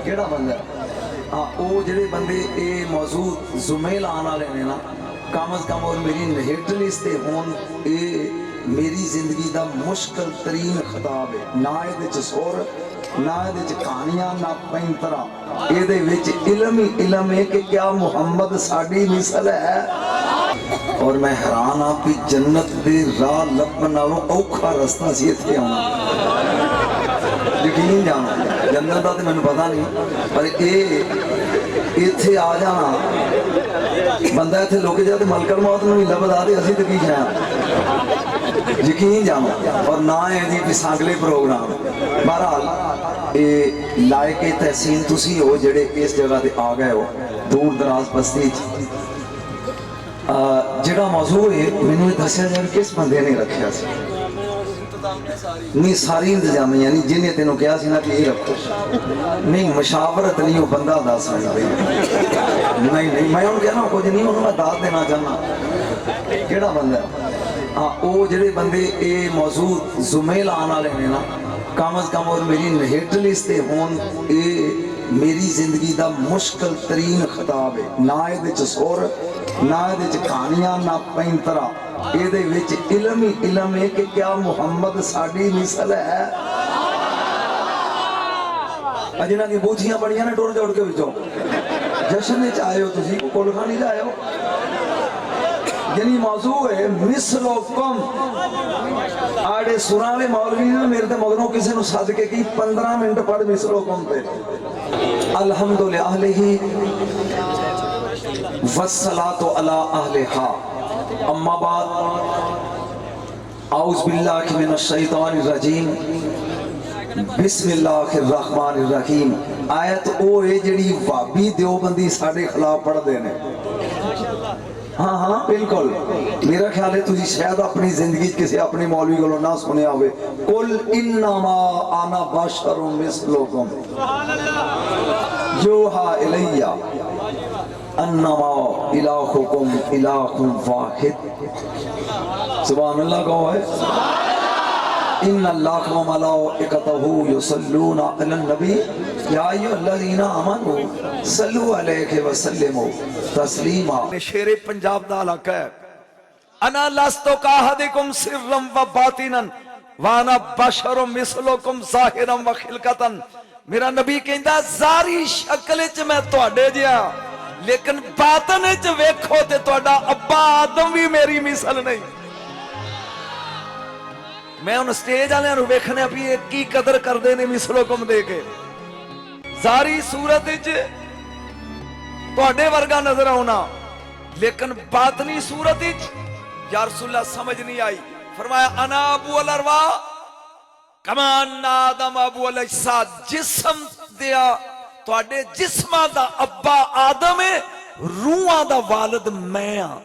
ਕਿਹੜਾ ਬੰਦਾ ਉਹ ਜਿਹੜੇ ਬੰਦੇ ਇਹ ਮੌਜੂ ਜ਼ੁਮੇ ਲਾਉਣ ਵਾਲੇ ਨੇ ਨਾ कम अज कम और मेरी हिट लिस्ट ते होन ये मेरी जिंदगी दा मुश्किल तरीन खिताब है ना ये सुर ना ये कहानियां ना पैंतरा ये इलम ही इलम है कि क्या मुहम्मद साडी मिसल है। और मैं हैरान हाँ कि जन्नत दे राह लभण नालों औखा रस्ता सी इत्थे आउणा। यकीन जानो जन्नत दा ते मैनूं पता नहीं पर ये इत्थे आ जाना बंदा इत्थे लुक जाए तो मलकल मौत नूं ही लभदा ते असीं ते की खाया। यकीन जानो और ना है जी विसागले प्रोग्राम। बहरहाल ये लायके तहसीन तुसी हो जेड़े इस जगह ते आ गए हो दूर दराज बस्ती जेड़ा मौजू है मैनूं दस्सिया जाए किस बंदे ने रखिया सी नहीं सारी इंतजामिया नहीं जिन्हें तेनों कहा सी ना कि ये रखो नहीं मशावरत नहीं वो बंदा दस नहीं नहीं मैं उन्होंने कहना कुछ नहीं उन्होंने मैं दाद देना चाहना केड़ा बंदा हाँ वो जेडे बंदे ये मौजू जुमे लाने वाले ने ना कम अज कम और मेरी हिट लिस्ट ते होन ये मेरी जिंदगी दा मुश्किल तरीन खिताब है ना ये सुर ना ये कहानियां ना पैंतरा ये इलम ही इलम है कि क्या मुहम्मद साडी मिसल है। जिन्हां दी बूथियां बड़ियां ने टुर जोड़ के विचों जश्न च आए हो तुसीं कोलखानी च आए हो जिन्नी मौजू है मिसलोकम आड़े सुरां वाले मौलवी ने मेरे ते मगरों किसी नूं सद के की 15 मिनट पढ़ मिसलोकम पे अल्हम्दुलिल्लाह अहलिही वस्सलातु अला अहलिहा अम्मा बाद औज़ बिल्लाहि मिनश शैतानिर रजीम बिस्मिल्लाहिर रहमानिर रहीम। आयत ओ है जेड़ी वाबी देवबंदी साडे खिलाफ पढ़दे ने। हाँ हाँ बिल्कुल मेरा ख्याल है तुझी शायद अपनी जिंदगी किसी अपनी मौलवी को ना सुनिया होवे कुल इन्नमा आना बशरुम मिसलुकुम यूहा इलैया अन्नमा इलाहुकुम इलाहुम वाहिद। सुभान अल्लाह कहो है इन्नल्लाह व मलाइकतहु युसल्लूना अलन नबी या अय्युहल्लज़ीना आमनू सल्लु अलैहि व सल्लिमू तस्लीमा। शेरे पंजाब दा इलाका है अना लस्तु काहदिकुम सिर्रम व बातिनन व अना बशरुम मिसलुकुम ज़ाहिरन व खिलकतन। मेरा नबी कहंदा ज़ारी शक्ल च मैं तुहाडे जिहा लेकिन बातन च वेखो ते तुहाडा अब्बा आदम भी मेरी मिसल नहीं। मैं उन स्टेज वाले वेखने भी की कदर करते ने मिसलोकम दे के सारी सूरत तुहाडे वर्गा नजर आना लेकिन बातनी सूरत या रसूलुल्लाह समझ नहीं आई। फरमाया अना अबू अल अरवा कमा अन्ना आदम अबू अल अजसाद। जिस्म दिया तुहाडे जिस्मां दा अब्बा आदम है रूहां दा वालिद मैं हां।